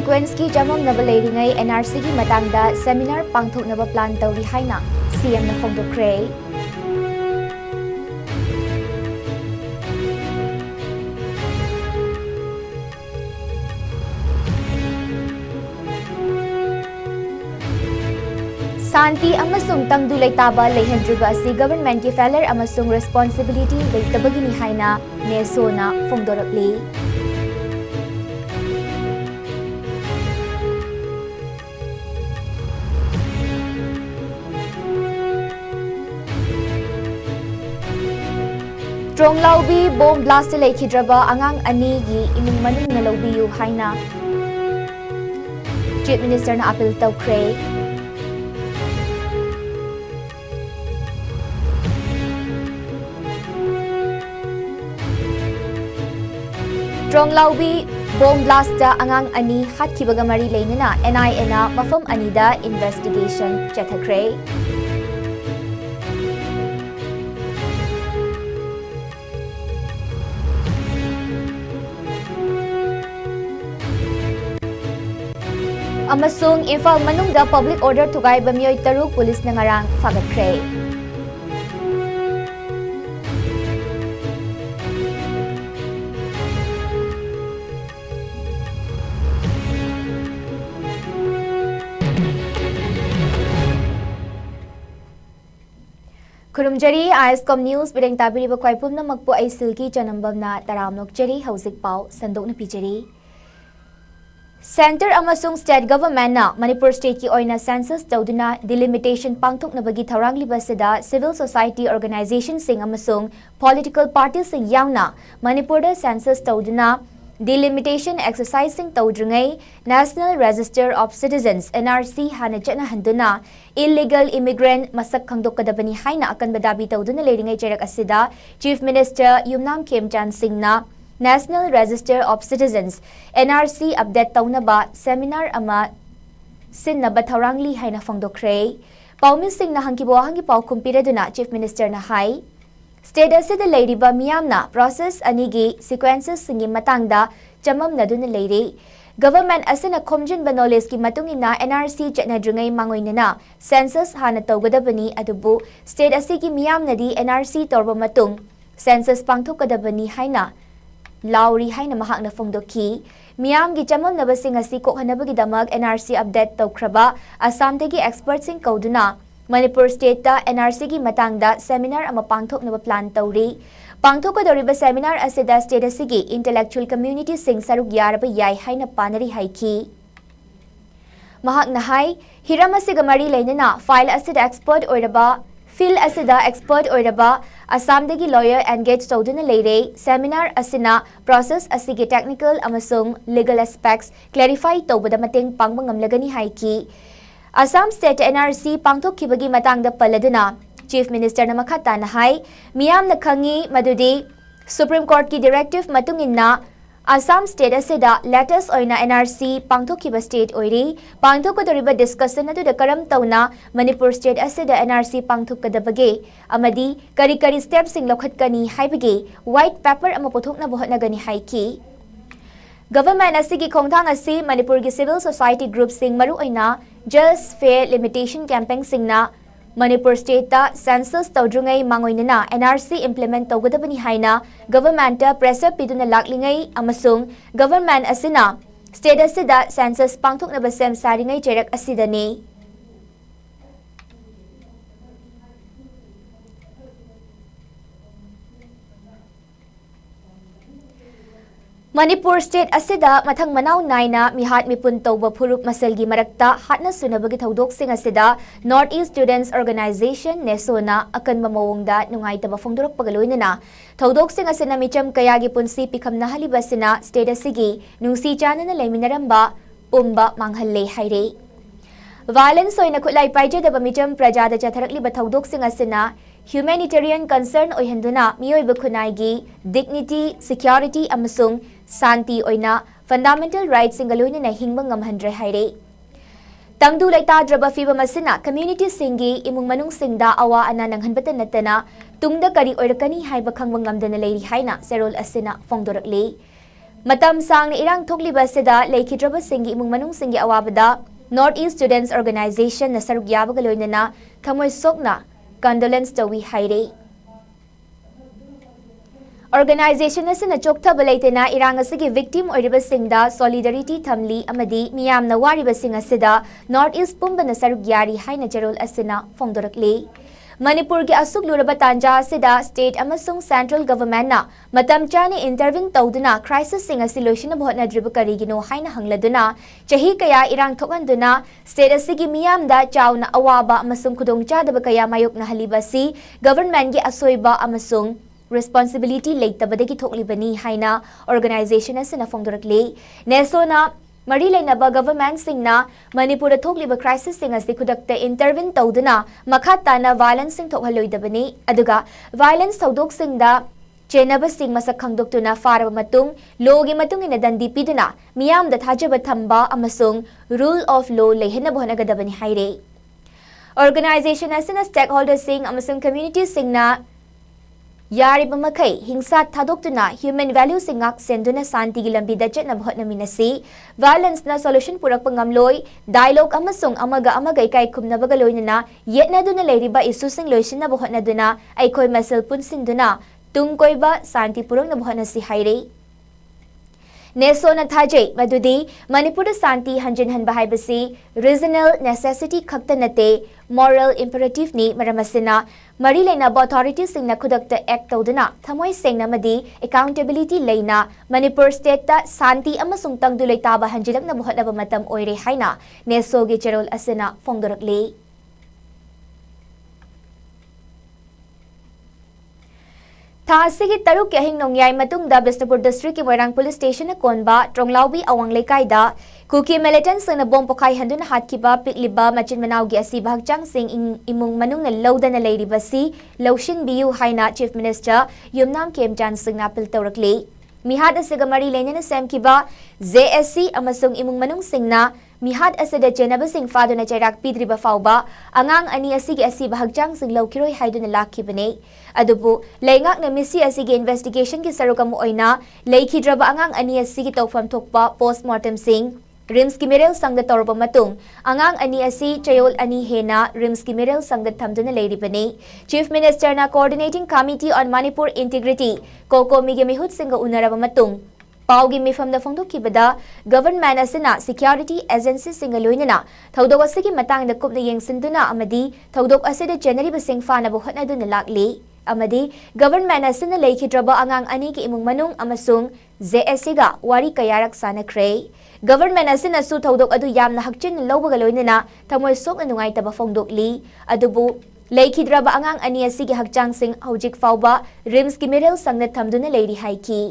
sequence ki jamam naba leiringai NRC ki matangda seminar pangthok naba plan tauri haina CM na phongdokre. Santi amasung tangdu leitaba leihandriba asi government ki failure amasung responsibility leitabagini haina nesona phongdorakli. Strong laubi bomb blast leikidraba angang ani gi imung manung na laubiyu haina Chief Minister na appeal tawkre. Strong laubi bomb blast da angang ani hatkibaga mari leinana NIA na mafam anida investigation chathakre. Amasung Imphal manungda public order tugai bamyoy taruk police na ngarang fagatkhre. Kurumjari ISCOM News bideng tabiri ba kwaipum na magpu ay silki janambam na taramnok jari hausik pau sandok na pijari. Center amasung state government na Manipur state ki oina census tawduna delimitation pangthok na bagi tharang libasida civil society organization sing amasung political parties sing yauna Manipur da census tawduna delimitation exercising tawdringai National Register of Citizens NRC hana jana handuna illegal immigrant masak khangdok kadabani haina akan badabi tawduna leiringai cherak asida Chief Minister Yumnam Khemchan Singh na National Register of Citizens NRC update taunaba seminar ama sinnaba tharangli haina phangdokre. Paumi Singh na hangi pau kumpiraduna Chief Minister na hai state asida leiriba miyamna process anigi sequences singi matangda jamam naduna leiri. Government asina khomjin ba knowledge ki matungina NRC chatnadringai mangoinana census hana tawgadabani adubu state asigi miyamnadi NRC torba matung census pangthokadabani haina Lauri haina mahakna phongdoki miyam gi chamam nabasing asi kokhanabagi damak NRC update tawkraba Assam dagi experts sing kauduna Manipur state ta NRC gi matangda seminar ama pangthoknaba plan tawri pangthokadoriba seminar asida state asigi intellectual community sing saruk yaraba yai haina panari haiki mahakna hai hiram asiga mari leinana file asida expert oiraba Phil asida expert oiraba Assam dagi lawyer engage tawduna leire seminar asina process asigi technical amasung legal aspects clarify tawbada mateng pangba ngamlagani haiki Assam state NRC pangthok khibagi matangda paladuna Chief Minister na makhata na hai miyam na khangi madudi Supreme Court ki directive matungina Assam state asida latest oina NRC pangthokhiba state oiri pangthokadoriba discussion adu da karam tauna Manipur state asida NRC pangthokadabage amadi kari steps sing lokhatkani haibage white paper ama pothokna bohotnagani haiki Government asigi khongthang asi Manipur gi civil society group sing maru oina just fair limitation campaign singna Manipur state ta census tawdrungai mangoinana NRC implement tawgadabani haina government ta pressure piduna laklingai amasung government asina state asida census pangthokna basem saringai cherak asidani Manipur state asida mathang manau naina mihat mipun tawba phurup masalgi marakta hatna sunabagi thodok sing asida North East Students Organization nesona akanba mawongda nungaitaba phongdorok pagaloinana thodok sing asina micham kayagi punsi pikhamna halibasina state asigi nungsi chanana leiminaramba pumba manghalle haire Violence oina khulai paijadaba micham prajada chatharakliba thodok sing asina humanitarian concern oihanduna miyoiba khunai dignity security amasung Santi oina fundamental rights singaluni na hingba ngamhandre haire tangdu laita draba fiba masina community singi imung manung singda awa ana nanghanbata natana tungda kari oirakani haiba khangba ngamdana leiri haina serol asina phongdorakli Matam sang na irang thokliba sida leikidraba singi imung manung singi awabada North East Students Organization na saruk yabaga loinana thamoy sokna condolence tawi haire. Organization asina chokta balaitena irang asigi victim oriba singda solidarity thamli amadi miyam na wariba sing asida North East pumba na saruk yari haina jarol asina fongdorakle. Manipur ki asuk luraba tanja asida state amasung central government na matam chani intervene tawduna crisis sing asi loishina bhotna driba karigino haina hangladuna chahi kaya irang thokanduna state asigi miyam da chawna awaba amasung khudong chadaba kaya mayok na halibasi government ki asoiba amasung responsibility leitabadagi thoklibani haina organization asina fongdorakle nesona Mari lainaba government singna Manipur thokliba crisis sing asi khudakta intervene tawduna makhatta na violence sing thokhalloidabani aduga violence thodok singda chenaba sing masak khangdoktuna faraba matung logi matung ina dandi piduna miyam da thajaba thamba amasung rule of law lehena bhonagadabani haire organization asina stakeholders sing amasung community singna Yari bamakai hingsa thadokuna human value singak senduna santi gi lambi da chetna bhotna minasi violence na solution purak pangamloi dialogue amasung amaga ikai khumna baga loinana yetna duna leiriba issue sing loisin na bhotna duna aikoi masal pun sinduna tungkoiba santi purang na bhotna si haire Nesona Thajay, Madudi, Manipur Santi Hanjin Han Bahaibasi, regional necessity Kaktanate, moral imperative ni Maramasina, Marilena authorities sing na Kudakta Act Todana, Tamoy Sing Namadi, accountability Lena, Manipur State Santi Amasung Tangdulay Taba Hanjilak na Buhat Matam Oire Haina, Neso Gicherol Asina, Fongdorakli. Thasigi taruk ke hing nongyai matung da Bisnupur district ki Moirang police station na konba Tronglaubi awang lekai da kuki militants na bom pokai handun hat kiba pikliba machin manaw gi asi bahagchang sing imung manung na lawda na lady basi lawshin biu haina chief minister yumnam kemjan sing na pil tawrakli mihat asiga mari lenya na sem kiba JSC amasung imung manung sing na Mihat asada jenaba sing fado na chairak pidriba fauba angang ani asigi asi bahagchang sing lawkiroi haidu na lakibane adubu laingak na misi asigi investigation ki sarukamu oina laikhidraba angang ani asigi tawfam thokpa postmortem sing rims ki mirel sangda torba matung angang ani asi chayol ani hena rims ki mirel sangda thamduna leiribane chief minister na coordinating committee on Manipur integrity koko mige mihut singa unaraba matung Paugi mifam da fongdo kibada government asina security agency singa loinana thodok asigi matang da kupna yengsinduna amadi thodok asida January basing fana bu hotna dun lakli amadi government asina leikidraba angang ani ki imung manung amasung JSC ga wari kayarak sanakre government asina su thodok adu yamna hakchin lawbaga loinana tamoy sok na nungai taba fongdok li adubu leikidraba angang ani asigi hakchang sing hojik fauba rims ki middle sangna thamduna leiri haiki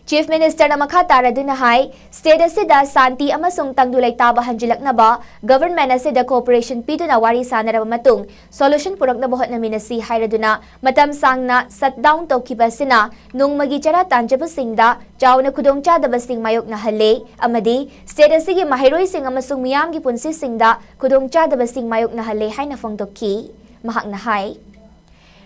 Chief Minister na makha taraduna hai state asida santi amasung tangdulay taba hanjilak na ba government asida cooperation piduna wari sanaraba matung solution purak na bohot na minasi hayraduna matam sang na shutdown tawkiba sina nung magichara tanjaba singda chawna khudong chadaba sing mayok na hale amadi state asigi mahiroi sing amasung miyam gi punsi singda khudong chadaba sing mayok na hale haina fongdokki mahak na hai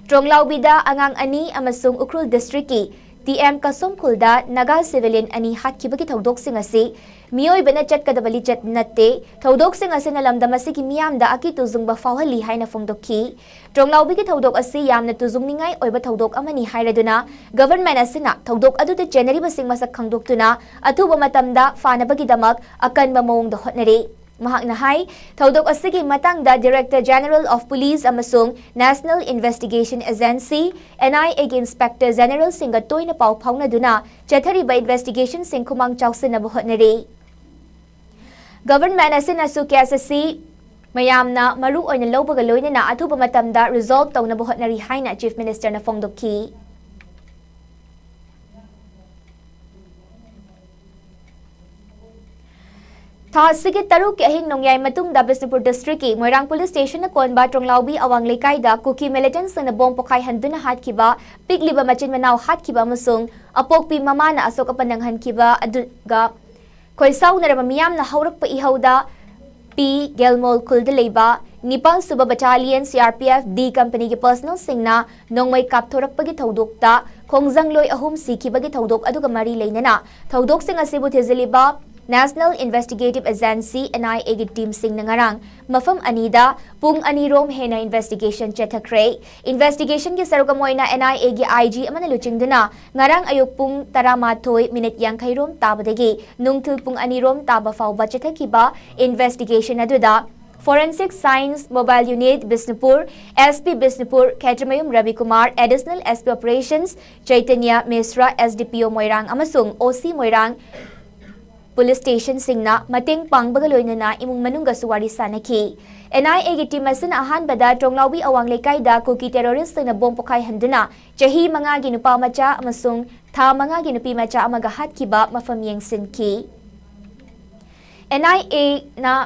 Tronglaubi angang ani amasung Ukrul district ki TM Kasom Kulda Naga civilian ani hatkibagi thodok sing asi mioi bena chat kadabali chat natte thodok sing asi nalamda masigi miyam da aki tuzung ba fawhali haina fongdokki Tronglaubi ki thodok asi yamna tuzung ningai oiba thodok amani hairaduna government asina thodok adu de January basing masak khangdoktuna athuba matamda fanabagi damak akan ba mawong da hotnari Mahak na hai, thodok asigi matang da Director General of Police amasung National Investigation Agency NIA gi Inspector General singa toy na pau na duna chathari ba investigation sing kumang chawsin na buhot na ri. Government asin asu KSC mayam na maru oy na lawbaga loy na athuba matam da resolve taw na buhot na ri hai na Chief Minister na fongdokki. Thasigi taruk ke ahing nongyai matung da Bisnupur district ki Moirang police station na konba Tronglaubi awang lekai da kuki militants na bom pokai handuna hatkiba pikliba machin manaw hatkiba amasung apokpi mama na asok apananghan kiba aduga koisaw na ramamiyam na hawrak pa ihawda P. Gelmol Kuldaleba Nipal Suba Battalion CRPF D Company ki personal sing na nong may kapthorak pagi thodokta khongjang loi ahum sikibagi thodok aduga mari leinana thodok sing asibu thiziliba National Investigative Agency NIA gi team sing nangarang mafam anida pung anirom hena investigation chethakre investigation gi sarugamoina NIA gi IG amana luchingduna ngarang ayuk pung 13 minute yankairom tabadagi nungthil pung anirom taba fawba chethakiba investigation aduda Forensic Science Mobile Unit Bisnupur, SP Bisnupur, Ketramayum Ravi Kumar, Additional SP Operations, Chaitanya Misra, SDPO Moirang Amasung, OC Moirang, Police Station Singna, Mating Pangbagaloina, Imung Manunga Suwari Sanaki. NIA gi team asin ahan bada Tronglaubi awang lekay da cookie terrorist na bom pokai handuna, Chahi mga ginupa macha amasung tha mga ginupi macha amagahat kiba mafamyeng sinki. NIA na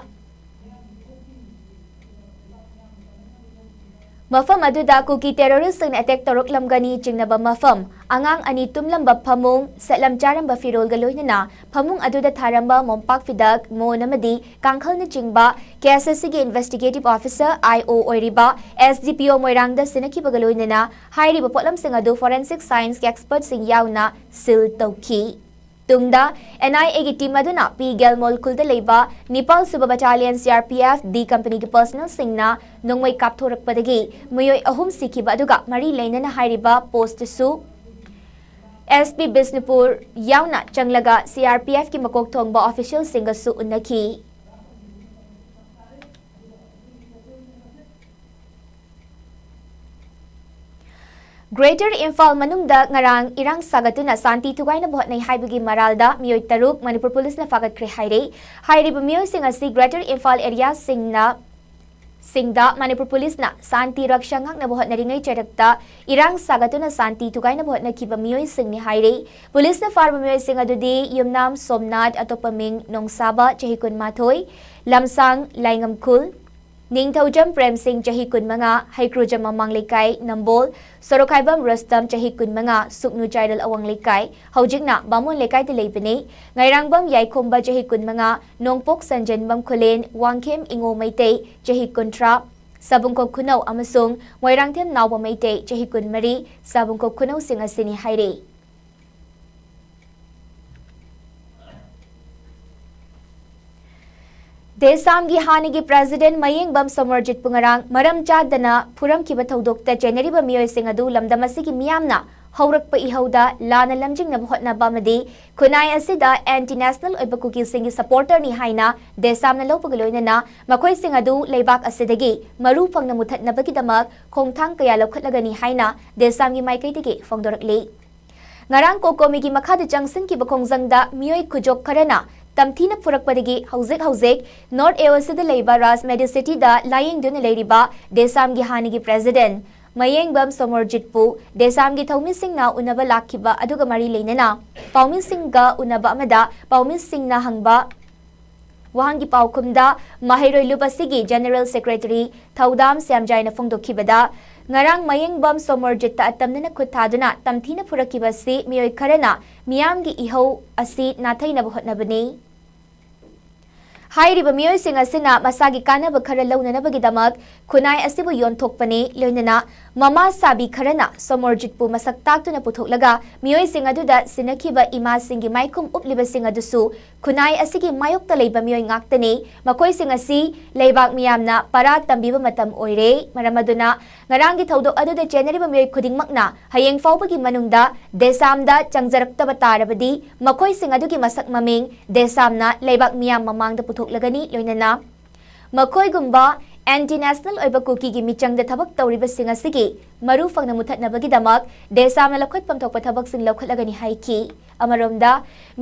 Mafam aduda cookie terrorist na attack torok lamgani jingnaba mafam angang ani tumlamba phamung selam charamba firol galoy na phamung aduda tharamba mompak fidak mo namadi kangkhal na jingba KSSC gi investigative officer IO oiriba SDPO moirangda sinaki bagaloy na hairi bapotlam sing adu forensic science ki expert sing yauna sil tauki Tungda NIA gi team aduna Pigel Molkulda leiba Nepal Suba Battalion CRPF D company gi personal singna nongmai kapthorakpadagi muyoi ahum sikiba aduga mari leinana hairiba post su SP Bisnupur yauna changlaga CRPF ki makok thongba official singa su unaki Greater Imphal manungda ngarang irang sagatuna santi tugaina bhotnai haibagi maralda miyoi taruk Manipur Police na fagat kre hairi miyoi sing asi Greater Imphal area singda Manipur Police na santi rakshangak na bhotna ringai charakta irang sagatuna santi tugaina bhotna kiba miyoi sing ni hairi Police na farma miyoi sing adudi yumnam Somnath atopaming nongsaba chahikun mathoi lamsang laingamkul Ningthaujam Prem Singh Chahi Kunmanga, Haikrujam Mamang Lekai, Nambol, Sorokaibam Rustam Chahi Kunmanga, Suknu Chaidal Awang Lekai, Haujikna, Bamun Lekai de Leipene, Ngairangbam Yaikumba Chahi Kunmanga, Nongpok Sanjan Bam Kulen, Wangkim Ingo Maitei, Chahi Kuntra, Sabungkok Kunau Amasung, Moirangtem Nawa Maitei, Chahi Kunmari, Sabungkok Kunau Singasini Haire. Desamgi hanigi President Mayeng Bam Samarjit Pungarang Maram Chadana Puram Kiba Thodokta January ba miyoy sing adu lamdamasigi miyamna haurakpa ihauda lana lamjing na bhotna bamadi kunai asida anti-national oiba kuki singi supporter ni haina desam na lopagaloina na makoi sing adu leibak asidagi maru phangna muthatna bagidamak khongthang kaya lokhatlagani haina desam gi maikai digi phongdorakli ngarang kokomi gi makhada jangsin ki bakhongjangda miyoy kujok karana Tamthina Purakpadagi Hausik North Eosida Leiba Ras Medicity da Lying Dun Ladiba Desam Gihanigi President Mayeng Bam Samarjitpu Desam gi Thaumin Singh na unaba lakiba aduga mari leinana Paumin Singh ga unaba amada Paumin Singh na hangba Wahangi Paukumda Mahiroi Lubasigi General Secretary Thaudam Samjaina Phongdokhibada Ngarang Mayeng Bam Samarjit ta atamna khutaduna tamthina purakibasi miyoi kharana miyamgi ihau asi nathaina bhotnabani Hairiba miyoi sing asina masagi kanaba khara launanabagidamak khunai asibu yonthokpani loinana mama sabi kharana Samarjitpu masak taktuna puthoklaga miyoi sing aduda sinakhiba ima singi maikum upliba sing adusu khunai asigi mayokta leiba miyoi ngaktani makoi sing asi leibak miyamna para tambiba matam oire maramaduna ngarangi thodok aduda January miyoi khudingmakna hayeng faubagi manungda desamda changjarakta tarabadi makoi sing adugi masak maming desamna leibak miyam mamangda puthok lagani loinana makoi gumba anti-national oiba kuki gi michangda thabak tawriba sing asigi maru phangna muthatnabagi damak desamna lakhot pamthokpa thabak sing laukhatlagani haiki amaromda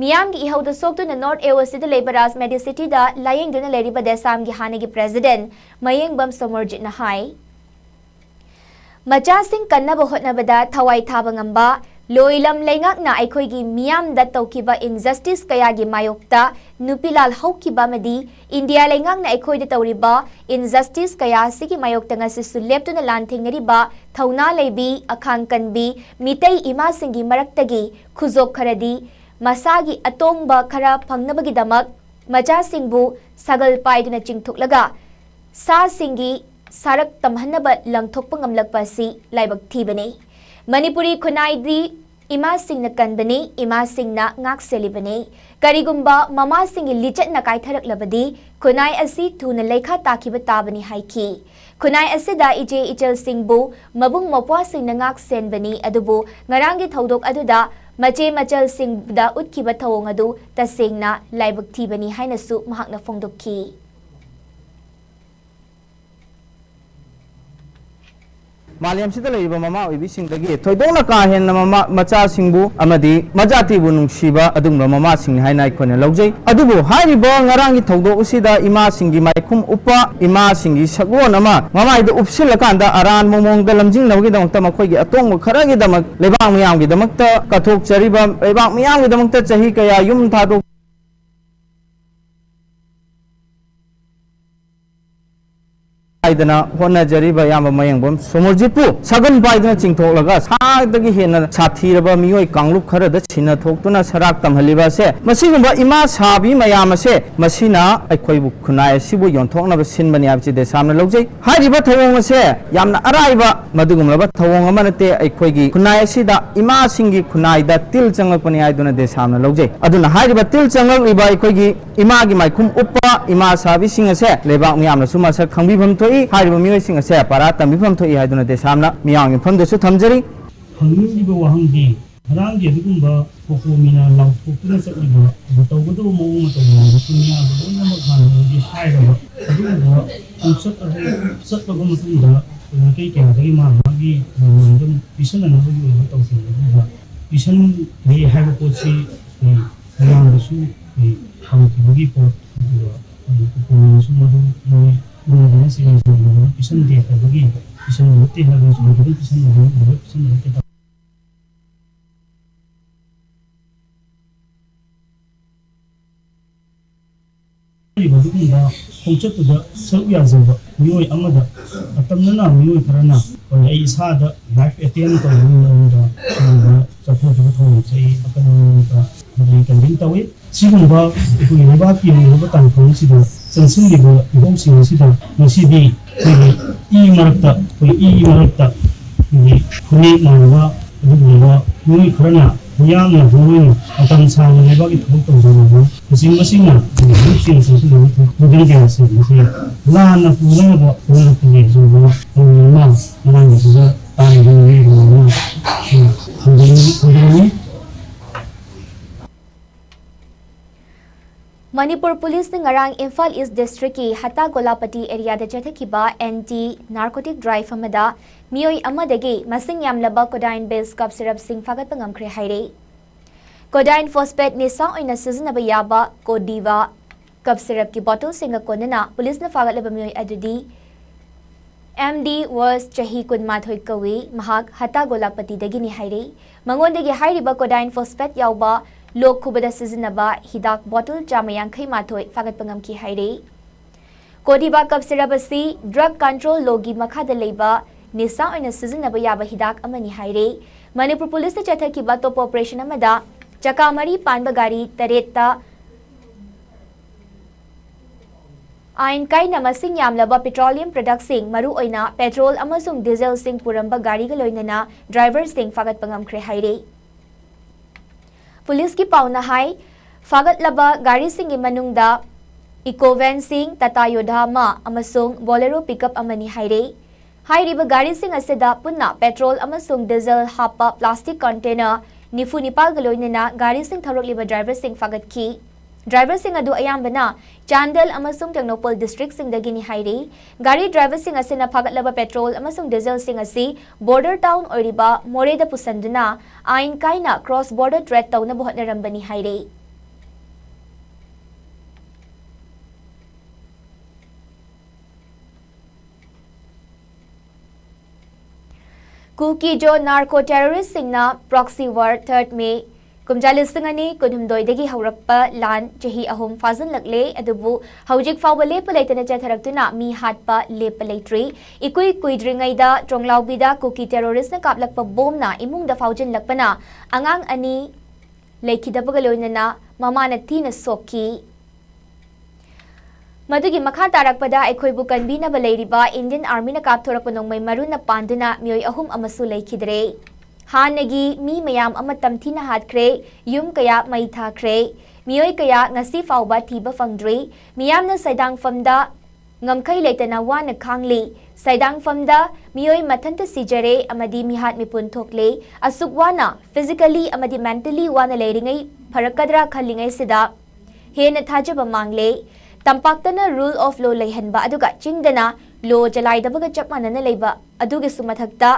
miyam gi ihauda soktu na North Eosida Lebaras Medicity da Lying Duna Leriba Desam gi hanigi President Mayeng Bam Samarjit na hai Macha sing kannaba hotnabada thawai thaba ngamba Loilam lengak na aikoi gi miyam da tawkiba injustice kaya gi mayokta nupilal haukiba madi India lengak na aikoi da tawriba injustice kaya sigi mayokta nga sisulep na lantingnariba thauna leibi akhang kanbi mitei ima singi maraktagi khuzok kharadi masagi atongba khara phangnabagi damak macha singbu sagal paiduna chingthuklaga sa singi sarak tamhannaba langthokpa ngamlakpa si laibak thibani Manipuri Khunai di Ima sing na kanbani, ima sing na ngak selibani. Karigumba mama sing lichat na kaitharak labadi, kunai asi tu na lekha takiba tabani haiki. Kunai asida ije ichel sing bu, mabung mapwa sing na ngak sen bani adubu, ngarangi thaudok aduda, mache machal sing da utkiba thawong adu, tasing na laibak tibani haina su mahak na fongdokki. Maliam sida leiba mama oibi singdagi thoidona ka hen mama macha singbu amadi majati bu nungsiba adungba mama singni hainai khone logjai adubu hairiba ngarangi thaudo usida ima singi maikhum upa ima singi sagwon ama mama ida upsil kanda aran momong da lamjing nawgi damakta makhoi atong kharagi damak lebang miyam gi damakta kathok chariba lebang miyam gi damakta chahi kaya yum thado Aidana hona jariba yamba mayangbom somorjipu sagan baidana chingthoklaga saadagi hena sathiraba miyoi kanglup kharada china thoktuna sarak tamhaliba se masigumba ima sabi mayam se masina aikhoibu khunai sibu yonthokna ba sinbani abchi de samna logjai hariba thawong se yamna araiba madugumlaba thawong amanate aikhoigi khunai sida ima singi khunai da til changakpani aiduna de samna logjai aduna hariba til changakliba aikhoigi ima gi maikhum uppa ima sabi singa se lebak miyamna suma sak khangbibam thoi 하이브 미웨싱 세 파라타 미범 토이 하이드나 데삼나 미양이 펀데스 탐저리 항리버 와항기 하랑게 누군가 포코미나 라우포크나 썩이버 부터고도 모모도 무슨이야 뭐냐 뭐 하는지 하이버 그리고 썩고 무슨다 그게 되게 많이 좀 비선은 하고 있다고 비선 이 하이버 코치 그냥 수 한국이 뭐 무슨 Mungkin sih bisa dia bagi bisa mengerti hal yang sebenarnya bisa mengerti. Jadi bagaimana konsep itu sesuatu yang mioi amada atau mana mioi karena kalau isa ada life attempt kalau mana satu tahun saya akan memberikan bintang 지금 봐, 그 예바피 예바탄 공시도 선생님이 공시 시도 무시비 이 말았다, 이 말았다, 이 분이 나와 누구가 누이 그러냐, 그냥은 누이 어떤 상황을 예바기 더욱더 저는 무슨 것이냐, 무슨 선생님이 무슨 게 있어요, 무슨 나나 부르고 그런 게 좀 얼마 나는 진짜 다른 게 뭐냐, 한국이 Manipur Police ne ngarang Imphal East District ki Hata Golapati area da chathakiba anti narcotic drive amada mioi amadagi masing yamlaba codeine based cough syrup sing fagat pangamkhre haire codeine phosphate nisa oina sizinaba yaba codiva cough syrup ki bottle singa konana police na fagat laba mioi adudi MD was chahi kunmathoi kawi mahak Hata Golapati dagi ni haire mangon dagi hairiba codeine phosphate yawba Lok kubada sizinaba hidak bottle jamayang kay matoy fagat pangam ki haire. Kodiba kap sirabasi drug control logi makada leba nisa oina sizinaba yaba hidak amani haire. Manipur Police chatha ki ba top operation amada chakamari panba gari tareta ain kai namasing yamlaba petroleum products sing maru oina petrol amasung diesel sing puramba gari galoinana driver sing fagat pangam kre haire. Police की पावना high फागत लबा गाड़ी सिंह मनुंगदा इकोवैन सिंह तथा योद्धा मा अमसुंग Bolero pickup अमनी हाईरे हाईरिबा गाड़ी Singh असेदा पुन्ना petrol अमसुंग diesel हापा plastic container निफु Nepal गलोइनेना गाड़ी Singh थरोकलिबा driver Singh फागत की ड्राइवर सिंह अदु अयाम्बना चांदल अमसुंग टेक्नोपोल डिस्ट्रिक्ट सिंह दगिनी हाईरे गाड़ी ड्राइवर सिंह असेना फागतलबा पेट्रोल अमसुंग डीजल सिंह असी बॉर्डर टाउन ओरिबा मोरेदा पुसंदुना आइन काइना क्रॉस बॉर्डर ट्रेड तौना बहोतनरंबनी हाईरे कुकी जो नार्को टेररिस्ट सिंगना प्रॉक्सी वार 3 में कुमजाली सिंगनी कुनहुमदोइदगी हौरप्पा लान चही अहुम फाजन लकले अदुबु हौजिक फावबा लेप लेतना चथरक्तुना मी हाटपा लेप लेट्री इकुई कुइद्रिंगैदा ट्रोंगलाउबिदा कुकी टेररिस्ट न कापलकपा बोमना इमुंगदा फावजन लकपना अंगांग अनि लेखिदबगा लोइनना ममाना तीना सोकी मदुगी मखा तारकपदा अखोइबु कनबीनबा लेरिबा इंडियन आर्मी न कापथोरकपा नोंमै मरुना पांदुना मियोय अहुम अमसु लेखिदरे हानगी मी मयाम अमा तमथीना हाटख्रे युम कया मई थाख्रे मियोय कया ngasi fawba thiba fangdri miyamna saidang famda ngamkai leitana wana khangli saidang famda miyoy mathanta sijare amadi mihat mipun thokle asuk wana physically amadi mentally wana leiringai pharakadra khallingai sida hena thajaba mangle tampaktana rule of law leihanba aduga chingdana law jalaidabaga chapmanana leiba adugi sumathakta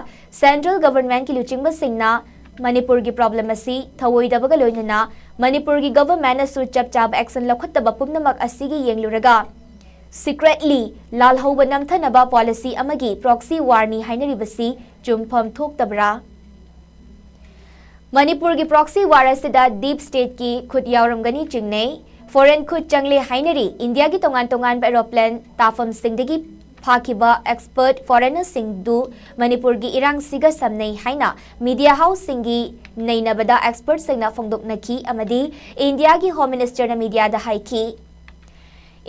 central government ki luchingba singna Manipur ki problem asi thawoidabaga loinana Manipur ki government asu chap chap action lokhattaba pumnamak asigi yengluraga secretly lal hoba namthanaba policy amagi proxy war ni hainaribasi chumpham thoktabra Manipur ki proxy war asida deep state ki khut yauramgani chingnei foreign khut changle hainari India ki tongan tongan aeroplane tafam singdagi Pakiba expert foreigner singdu Manipur gi irang siga samnei haina media house singi nainabada expert singna fongdok naki amadi India gi home minister na media da haiki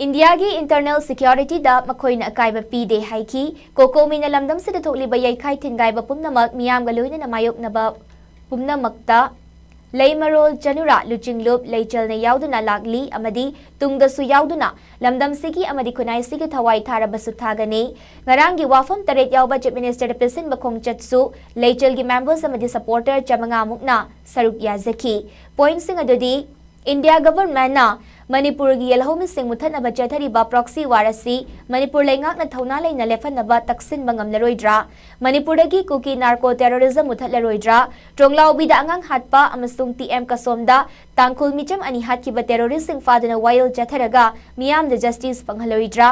India gi internal security da makoina akaiba pide haiki kokomi na lamdam sida thokli bayai khai thingai ba pumnamak miyam ga loina na mayok na ba pumnamakta Leimarol Janura Luchinglup Leichel na yauduna lagli amadi tungdasu yauduna lamdam sigi amadi kunai sigi thawai tharabasu thagani ngarangi wafam taret yauba chief minister pesin bakong chatsu Leichel gi members amadi supporter chamanga mukna saruk yazaki point sing adudi India government na Manipur gi yelhom sing muthana ba chathari ba proxy warasi Manipur lengak na thauna leina lefan ba taksin bangam laroidra Manipur gi kuki narco terrorism muthala roidra tonglaw bi da angang hatpa amasung TM kasomda tangkul micham ani hatki ba terrorist sing fadana wild chatharaga miyam the justice panghaloidra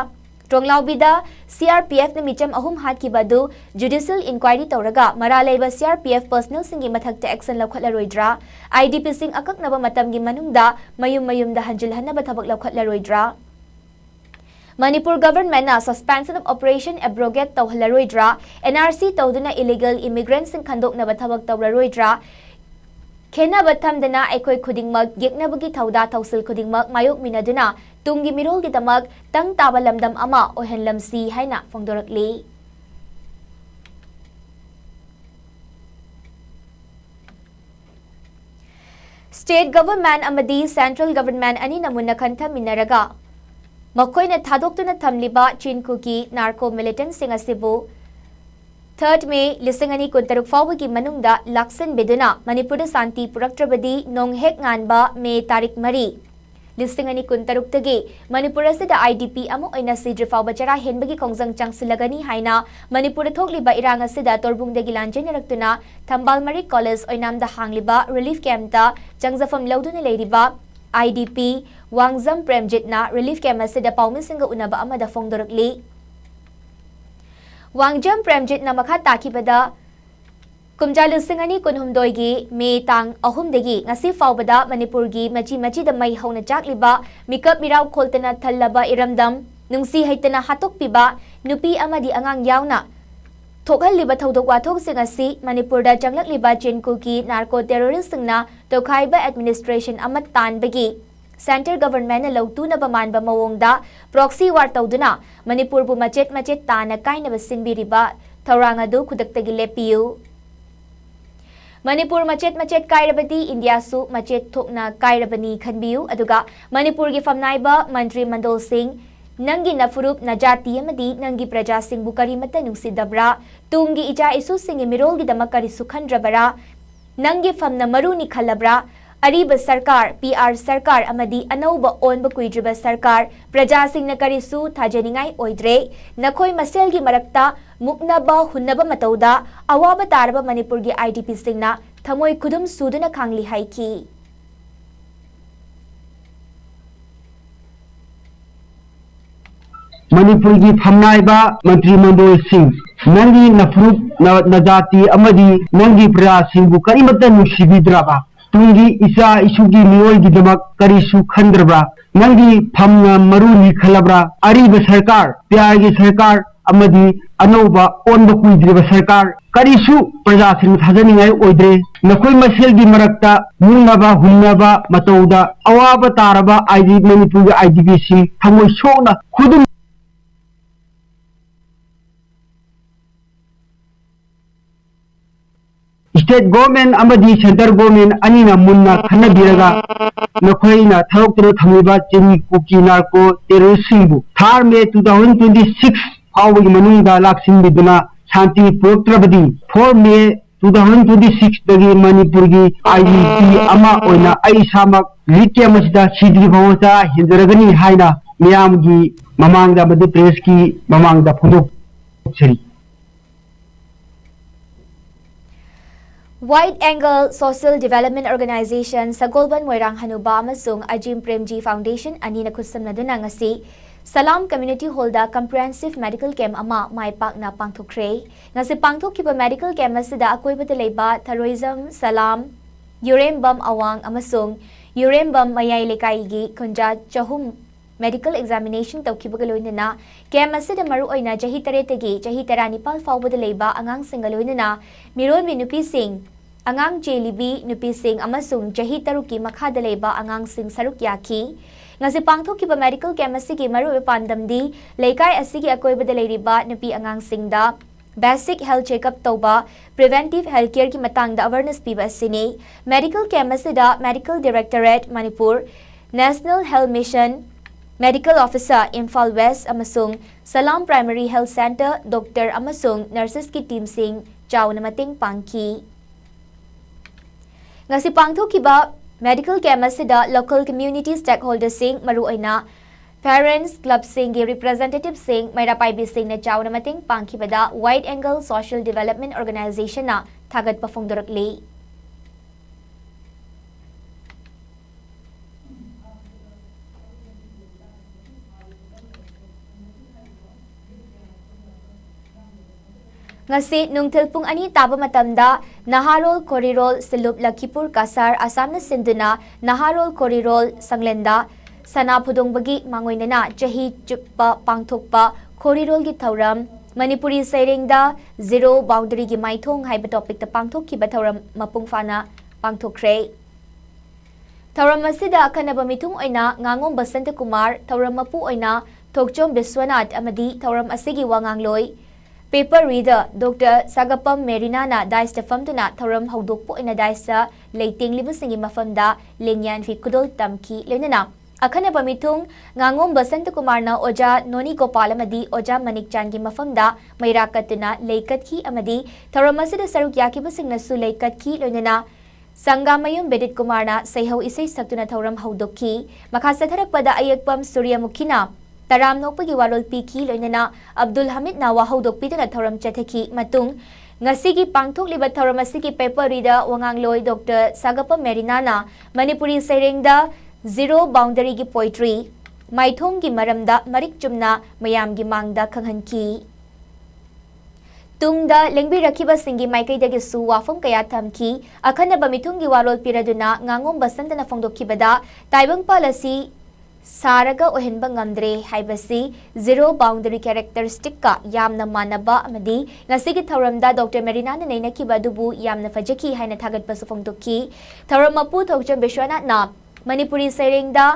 tonglaw bi da CRPF na micham ahum hatki badu judicial inquiry tawraga maralai ba CRPF personal singi mathakta action lakhatla roidra IDP sing akak na ba matam gi manungda mayum da hanjilhan na ba thabak lakhatla roidra Manipur government na suspension of operation abrogate tawhalaroidra NRC tawduna illegal immigrants sing khandok na ba thabak tawlaroidra Kena batam dana aikoi khudingmak yeknabagi thauda thausil khudingmak mayok minaduna tungi mirol gi damak tang taba lamdam ama ohenlamsi haina fongdorakli State government amadi central government ani namuna khantha minaraga makoina thadoktuna thamliba chinkuki narco militant sing asibu 3rd May lisingani kuntaruk fawagi manungda laksan beduna Manipur santi puraktrabadi nonghek nganba May tarik mari lisingani kuntaruk tagi Manipur asida IDP amu oina sidri fawba chara henbagi khongjang changsilagani haina Manipur thokliba irang asida torbungdagi lanjenaraktuna Thambal Mari College oinamda hangliba relief camp ta changjafam lauduna leiriba IDP Wangjam Premjit na relief camp asida paumisinga unaba amada fongdorakli Wangjam Premjit na makha takibada kumjalu singani kunhumdoi gi me tang ahum degi ngasi fawbada Manipur gi machi da mai hauna chakliba mikap miraw kholtana thallaba iramdam nungsi haitana hatok piba nupi amadi angang yauna thokhaliba thodok wathok sing asi Manipur da changlakliba chenku ki narco terrorist singna tokhaiba administration amat tanbagi Center government na lawtuna bamanba mawongda proxy war tawduna Manipur bu machet tana kaina basinbiriba thawrang adu khudaktagi lepiu Manipur machet kairabadi India su machet thokna kairabani khanbiu aduga Manipur gi famnaiba mantri mandol singh nangi nafurup najati amadi nangi praja singh bu karimata nungsidabra tungi ija isu singh mirol gi damakari sukhandrabara nangi famna maruni khalabra Ariba Sarkar, PR Sarkar amadi anauba onba kuidriba Sarkar praja singna karisu thajaningai oidre nakhoi maselgi marakta muknaba hunnaba matauda awaba taraba Manipur gi IDP singna thamoi khudum suduna khangli haiki Manipur gi phamnaiba mantri mandol singh nangi nafrup najati amadi nangi praja singh bu karimata nusibidraba tungi isa isugi mioi gi damak karisu khandrabra nangi phamna maruni khalabra ariba sarkar pyagi sarkar amadi anauba onba kuidriba sarkar karisu praja sing thajaningai oidre nakoi maselgi marakta munaba hunnaba matauda awaba taraba ID Manipur gi IDP sing thamoi sona khudum state government अमदी central government अनीना मुन्ना खन्नबिरगा नखोइना थरोक्तनो थमिबा चिनी Kuki narco टेररिस्टसिंगबु थार मे 2026 फावगी मनुंगदा लाक्सिंबिदुना शांति पुरक्त्रबदी 4 मे 2026 दगी मणिपुर की आईईसी अमा ओइना आईसामक लिके मसिदा सिद्री भवसा हिंदरगनी हाइना मियाम की ममांगदा मध्य प्रदेश की ममांगदा फुदोक छरी Wide Angle Social Development Organization Sagolban Moirang Hanuba amasung Ajim Premji Foundation anina khutsamnaduna ngasi Salam Community Hall da Comprehensive Medical Camp ama maipakna pangthokre ngasi pangthokkiba medical camp asida akoibada leiba terrorism salam urine bomb awang amasung urine bomb mayai lekai gi khunja chahum medical examination tawkibaga loinana camp asida maru oina jahi taretagi jahi 19 fawbada leiba angang singa loinana mirol minupi sing angang jelibi nupi sing amasung jahi taruki makhada leiba angang sing saruk yaki ngasi pangthokkiba medical camp asigi maru pandamdi leikai asigi akoibada leiriba nupi angang singda basic health checkup tauba preventive healthcare ki matangda awareness piba asini medical camp asida medical directorate manipur national health mission medical officer Imphal West amasung Salam Primary Health Center doctor amasung nurses ki team sing chawna mating pangki ngasi pangthokkiba medical camp asida local community stakeholders sing maru oina parents club sing gi representative sing maira paibi sing na chawna mating pangkhibada Wide Angle Social Development Organization na thagat pafongdorakli ngasi nungthil pung ani taba matamda Naharol Korirol Silup Lakhipur Kasar Assam na sinduna Naharol Korirol Sanglenda Sana Pudongbagi mangoinana jahi chuppa pangthokpa Korirol gi thauram Manipuri Sairengda Zero Boundary gi maithong haiba topic ta pangthokki ba thauram mapung fana pangthokre thauram asida akhanaba mithung oina ngangom Basant Kumar thauram mapu oina Thokchom Biswanath amadi thauram asigi wangangloi paper reader Dr. Sagapam Merinana Dice Tefamduna Thoram Hodokpo in a Dice Lating Libusingi Mafamda Linyan Fikudol Tamki Lenana Akana Bamitung Ngangom Basant Kumarna Oja Noni Gopalamadi Oja Manik Changi Mafamda Mairakatuna Laikatki Amadi Thoramasida Sarukyaki Basingnasu Laikatki Lenana Sangamayum Bedit Kumarna Seho Isay Saktuna Thoram Hodoki Makasatharak Pada Ayakpam Surya Mukina Taram nokpagi warol piki loinana Abdul Hamid na wahodok pito na thoram chatheki matung ngasigi pangthok liba thoram asigi paper reader wangangloi Dr. Sagapam Merinana Manipuri Sairengda Zero Boundary gi poetry maithong gi maramda marik chumna mayam gi mangda khanghanki tungda lengbi rakhiba singi maikai dagi su wafam kaya thamki akhana bamithung gi warol piraduna ngangom basantana fongdokhibada taibang palasi Saraga ohenba ngamdre haibasi zero boundary characteristic ka yamna manaba amadi ngasigi thoramda Dr. Merinana nainakhiba dubu yamna fajaki haina thagat pasufongdoki thoramapu thokcham Bishwanath na Manipuri Sairengda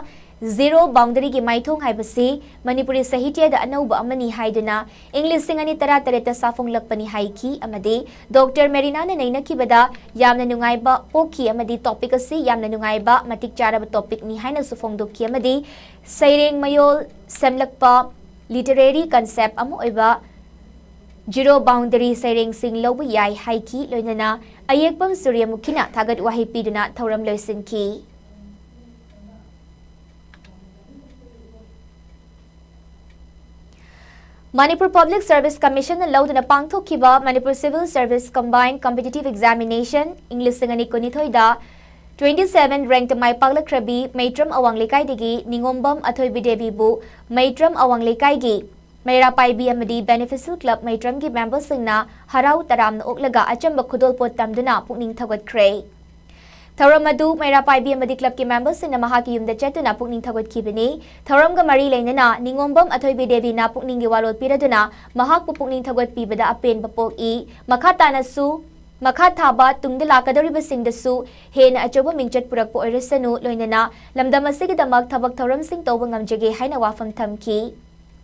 zero boundary gi maithong haibasi Manipuri Sahitya da anauba amani haiduna English singani tara tareta safong lakpani haiki amadi Dr. Merinana nainakibada yamna nungaiba poki amadi topic asi yamna nungaiba matik charaba topic ni haina sufongdoki amadi Saireng mayol semlakpa literary concept amu oiba zero boundary Saireng sing lobu yai haiki loinana ayekpam Surya Mukhina thagat wahi piduna thoram loisinki Manipur Public Service Commission allowed na pangthokkiba Manipur Civil Service Combined Competitive Examination English singani kunithoida 27 ranked maipakla krabi Maitram Awang Lekai digi Ningombam Athoibi Devi bu Maitram Awang Lekai gi Maira Paibi amadi Beneficial Club Maitram gi members singna harau taramna oklaga achamba khudol pot tamduna pukning thagot kre Thoramadu Maira Paibi amadi club ki members singna mahaki yumda chetuna pukning thagot kibini Thoramga mari leinana Ningombam Athoibi Devi na pukning gi walol piraduna mahak pukning thagot pibada apen bapok I makhatana su Makathaba tungda lakadoriba singdasu hena achoba mingchat purakpo oirasanu loinana lamdam asigi damak thabak thoram sing toba ngamjage haina wafam thamki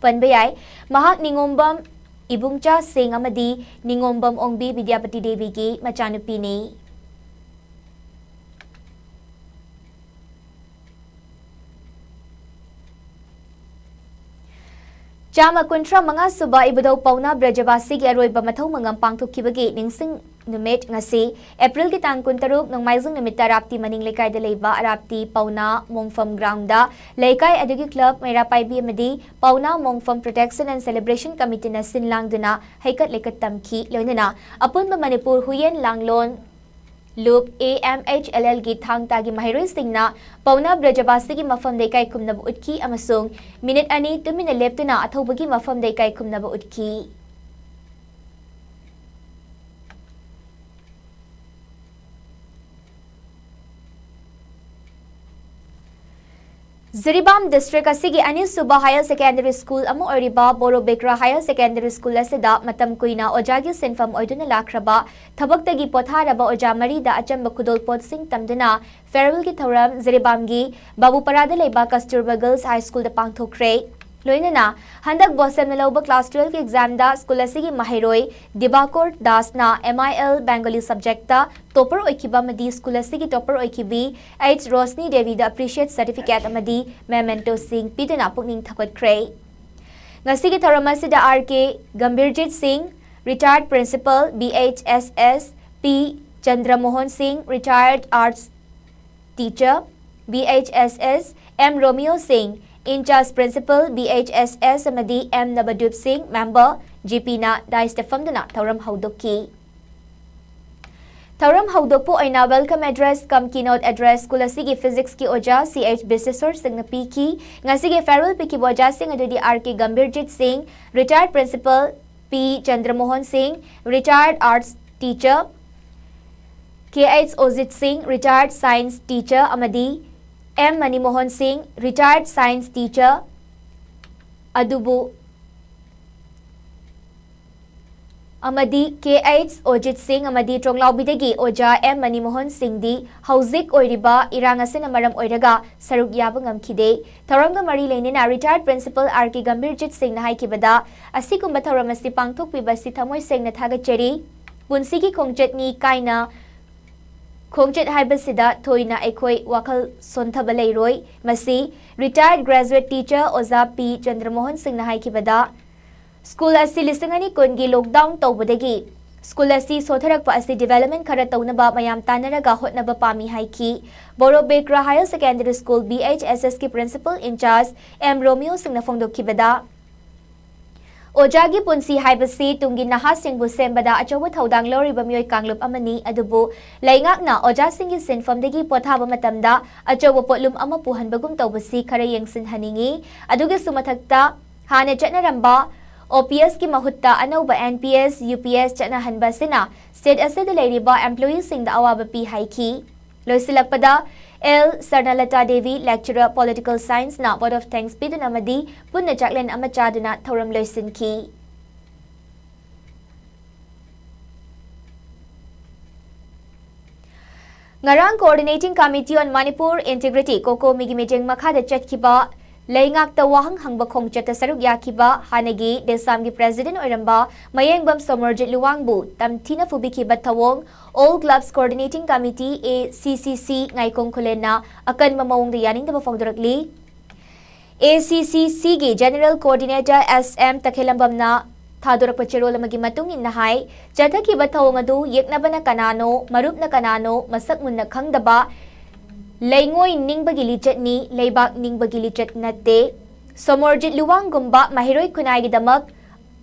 panbayai mahak Ningombam Ibungcha Singh amadi Ningombam Ongbi Vidyapati Devi gi machanupini. Chama kuntra mga suba ibadaw pauna Brajavasi gi aroy ba mathaw mangam pangthukibagi ningsing numit ngasi April ki tang kuntaruk nang maizung numit arapti maning lekay da leiba arapti pauna mongfam ground da lekay adugi club mayra paibi amadi pauna mongfam protection and celebration committee na sinlang duna haikat lekat tamki loinana apun ba Manipur huyen langlon Loop AMHLL gi thang tagi mahiroi singna pauna Brajavasi gi mafam dekay kumnaba utki amasung minute ani 2 minute leptuna athobagi mafam dekay kumnaba utki. Ziribam district asigi ani suba higher secondary school amu oriba Boro Bekra higher secondary school asida matam kuina ojagi senfam oiduna lakraba thabaktagi potharaba oja mari da achamba kudol pot sing tamduna farewell ki thoram Ziribam gi Babu Parada leba Kasturba Girls High School da pangthokre loinana handak bosem naloba class 12 ki exam da school asigi mahiroi Dibakor Das na MIL Bengali subject da topper oikiba madi school asigi topper oikibi H Rosni Devi da appreciate certificate amadi memento sing pidana pukning thapat kre ngasigi thoramasida RK Gambirjit Singh retired principal BHSS P Chandramohan Singh retired arts teacher BHSS M Romeo Singh in-charge principal BHSS amadi M Nabadup Singh member GP na dai stefam duna thoram haudoki thoram haudokpo aina welcome address kam keynote address kulasigi physics ki oja CH Bisesor Singh na piki ngasigi farewell piki boja Singh adudi RK Gambirjit Singh retired principal P Chandramohan Singh retired arts teacher KH Ojit Singh retired science teacher amadi M Manimohan Singh retired science teacher adubu amadi KH Ojit Singh amadi Tronglawbidagi oja M Manimohan Singh di hauzik oiriba irangasin amaram oiraga saruk yaba ngamkhide tharanga mari leinina retired principal RK Gambirjit Singh na haikibada asikumba tharamasi pangthokpibasi thamoi sengna thagacheri punsigi khongchetni kaina Khongchet haibasida thoina ekhoi wakal sonthaba leiroi masi retired graduate teacher Oza P Chandramohan Singh na haikibada school asi lisingani kungi lockdown tawbadagi school asi sotharakpa asi development khara tawnaba mayam tanaraga hotnaba pami haiki Boro Bekra higher secondary school BHSS ki principal in charge M Romeo Singh na phongdokkibada Ojagi punsi haibasi tungi naha singbu sembada achoba thaudang loriba mioi kanglup amani adubu laingak na oja singi sinfam degi pothaba matamda achoba potlum ama puhanbagum tawbasi khara yengsin haningi adugi sumathakta hane chatnaramba OPS ki mahutta anauba NPS UPS chatna hanbasina state asida leiriba employees sing da awaba pi haiki loisilakpada L. Sarnalata Devi, lecturer political science na vote of thanks bidun amadi punna jaklen amachaduna thoram loisin ki. Ngarang coordinating committee on Manipur integrity koko migi meeting makhada chatkiba Laingak ta wahang hangba khongchata saruk yakiba hanagi desamgi president oiramba mayengbam Somerjit Luwangbu tamthina fubiki bathawong All Clubs Coordinating Committee ACCC ngaikong kulena akan mamawong da yaning da mafongdorakli ACCC gi General Coordinator SM Takhelambam na thadorak pachero lamagi matungin nahai jathaki bathawong adu yeknaba na kanano marup na kanano masak mun na khangdaba Laingoi ningbagi lichat ni leibak ningbagi lichat nate Somerjit Luwanggumba mahiroi kunai gidamak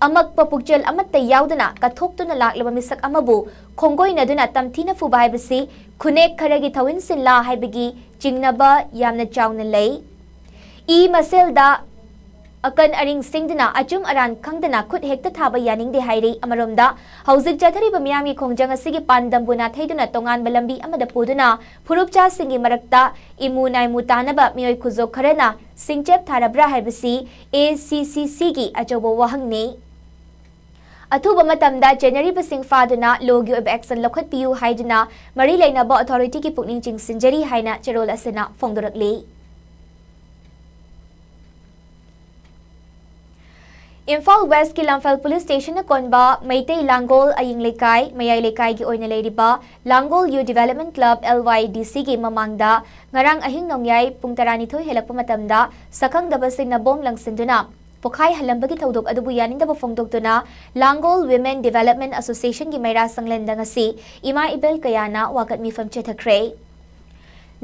amak papukjal amat tayaudana kathoktu na laklaba misak amabu khongoi naduna tamthina fubai basi kunek kharagi thawin sinla haibagi jingnaba yamna chawna lei I maselda akan aring singdana achung aran khangdana khut hekta thaba yaning de hairi amaromda hauzik jathari bamyami khongjang asigi pandambuna theiduna tongan balambi amada puduna phurupcha singi marakta imunai mutanaba mioi khuzok kharana singchep tharabra haibasi ACCC gi achobo wahangni Athuba matamda January basing faduna logi of action lokhat piu haiduna mari leinaba authority ki pukning chingsinjari haina cherol asena phongdorakli Imphal West ki Lamphal Police Station na konba Meitei Langol Aying Lekay Mayay Lekay gi oina leiriba Langol Youth Development Club LYDC gi mamangda ngarang ahing nongyay pung 12 helakpa matamda sakang dabasing na bom langsinduna Pokai halambagi thaudok adubu yaningda bafongdoktuna Langol Women Development Association gi mayra sanglenda ngasi ima ibel kayana wakat mifam chethakre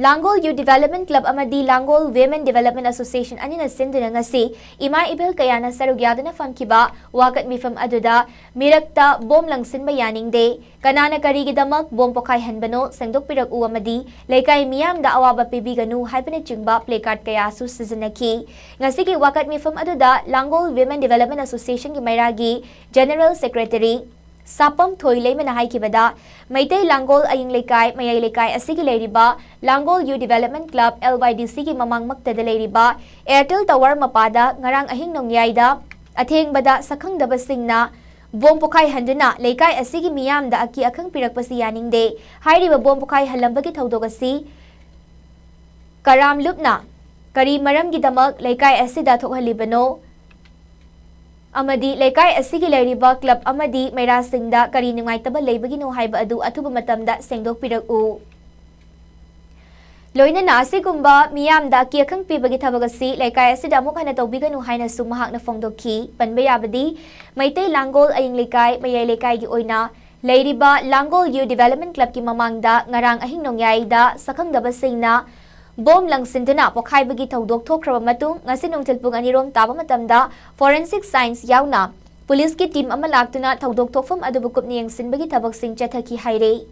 Langol Youth Development Club amadi Langol Women Development Association anina sinduna ngasi ima ibel kayana sarugyadana famkiba wakat mifam aduda mirakta bom langsinba yaningde kanana karigidamak bom pokai hanbano sengdok pirak u amadi lekay miyamda awaba pibiganu haibane chingba placard kaya su sizinaki ngasigi wakat mifam aduda Langol Women Development Association gi mayragi General Secretary Sapam Thoilay manahay kibada Meitei Langol Aying Lekay Mayay Lekay asigi leiriba Langol Youth Development Club LYDC gi mamang magtada leiriba Airtel Tower mapada ngarang ahing nongyayda atheng bada sakang dabasing na bom pokai handuna lekay asigi miyamda aki akang pirakpasi yaningde hairiba bom pokai halambagi thaudogasi karam lupna kari maram gidamak lekay asida thokhalibano amadi lekay asigi leiriba club amadi mayra singda kari nungaitaba leibagi no haiba adu athuba matamda sengdok pirak u loina na asigumba miyamda kiakang pibagi thabagasi lekay asida amuk hana tawbiganu haina sumahak na fongdokhi panba yabadi Meitei Langol Aying Lekay Mayay Lekay gi oina leiriba Langol Youth Development Club ki mamangda ngarang ahing nongyayda sakang dabasing na bom langsinduna pokai bagi thaudok thokraba matung ngasi nungthilpung anirom taba matamda forensic science yauna police ki team ama laktuna thaudok thokfam adubu kupni yengsin bagi thabak sing chathaki haire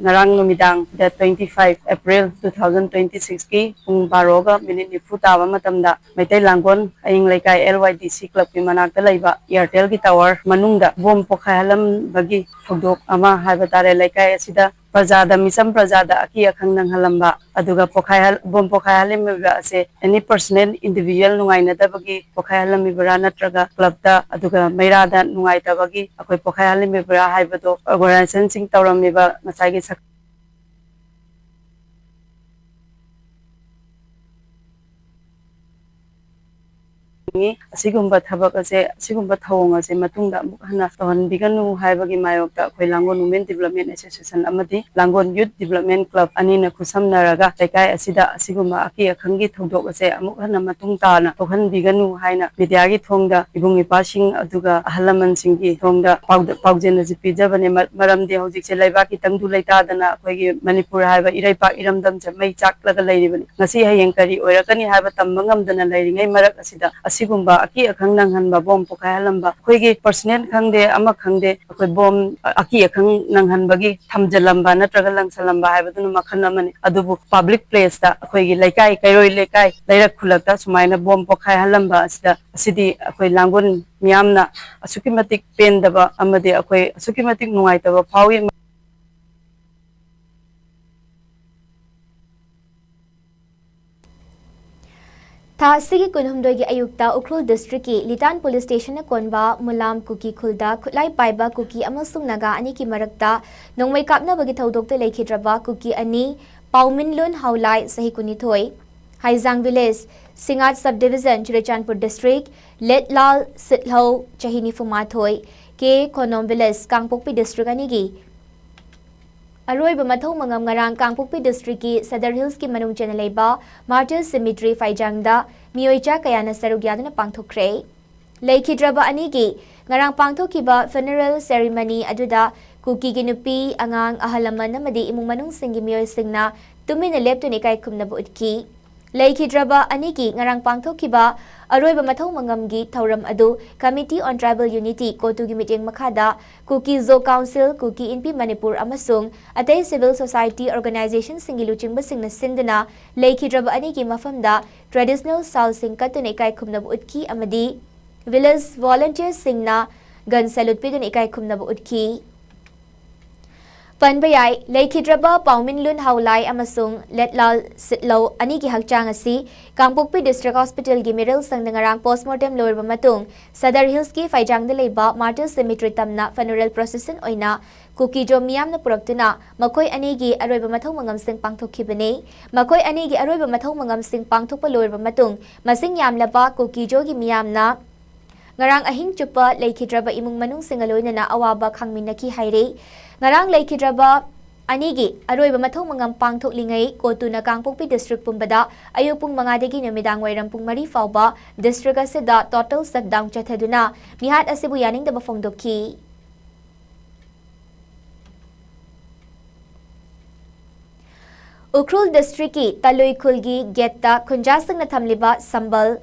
Narang numidang the 25 April 2026 ki pung 12 minute nifu tawa matamda Meitei Langol Aying Lekay LYDC Club ki manakta laiba Airtel ki tower manungda bom pokhalam bagi thodok ama haiba tare lekay asida prajada misam prajada aki akhang nang halamba aduga bom pokhalim ase any personal individual nungaina tabagi pokhalam mibra natraga club da aduga mairada nungai tabagi akoi pokhalim mibra haibado organization sing tawram miba masai gi asigumba thabak ase asigumba thawong ase matungda hana tohan biganu haibagi mayokta khoi Langol Women Development Association amadi Langol Youth Development Club anina khusamnaraga lekay asida asigumba aki akhangi thodok ase amuk hana matung tana tohan biganu haina media gi thongda ibung ipasing aduga ahalaman singgi thongda paujena ji pijabane maramde hojik se laiba ki tangdu leita dana khoi gi Manipur haiba iraipa iramdam jamai chaklaga leiribani ngasi hayeng kari oirakani haiba tambangam dana leiringai marak asida sigumba aki akhang nang han ba bom pokai halamba khoigi personal khangde ama khangde akoi bom aki akhang nang han bagi thamjalamba natraga langsalamba haibadunu makhan amani adubu public place da khoigi lekay kairoi lekay lairak khulakta sumaina bom pokai halamba asida asidi akoi Langol miyamna asuki matik pendaba amade akoi asuki matik nungaitaba phawi Tha sigi kunhumdoi gi ayukta Ukhrul District ki Litan Police Station na konba Mulam Kuki Khulda Khutlai Paiba Kuki amasung Naga ani ki marakta nongmai kapna bagi thaudokta lekhidraba Kuki ani Pauminlun Haulai sahi kunithoi Haizang Village Singat Subdivision Chirachandpur District Letlal Sithlau Chahini Fumathoi ke Konom Village Kangpokpi District ani gi Aroiba mathau mangam ngarang Kangpokpi District ki Sadar Hills ki manung chena leiba Martyr Cemetery Faijangda mioicha kayana sarugyadana pangthokre leikidraba anigi ngarang pangthokiba funeral ceremony aduda kuki gi nupi angang ahalaman amadi imung manung singi mioi singna tumina leptuni kai khumnabu utki leikidraba anigi ngarang pangthokiba aroiba mathau mangamgi thauram adu Committee on Tribal Unity kotugi meeting makhada Kuki Zo Council Kuki Inpi Manipur amasung atay civil society organization singi luchingba singna sindana leikidraba anigi mafamda traditional sal sing katun ikai khumnabu utki amadi village volunteers singna gun salute pidun ikai khumnabu utki Panbayai, Laikidraba, Paumin Lun Haulai, Amasung, Letlal Sitlow, Aniki Hakchangasi, Kangpokpi District Hospital, Gimiril Sandangarang Postmortem Lower Bamatung, Sadar Hillski, Fajang de Leba, Martyr Cemetery Tamna, Funeral Procession Oina, Kuki Jo Miam na Puraktuna, Makoi Anigi, Aroy Bamatong Mangam Sing Pangtok Kibane, Makoi Anigi, Aroy Bamatong Mangam Sing Pangtok Lower Bamatung, Masing Yam Laba, Kuki Jogi Miam na, Ngarang ahing chupa Laikidraba imung manung singaloy na awaba kang minaki haire. Ngarang Laikidraba anigi aroy ba mathong mangam pangthok lingay kotu na Kangpokpi district pumbada ayupung mga degi numidang wairam pung mari fawba district asida total shutdown chathaduna mihat asibu yaning da bafongdoki. Ukrul district ki Taloy Khulgi getta kunjasang na thamliba sambal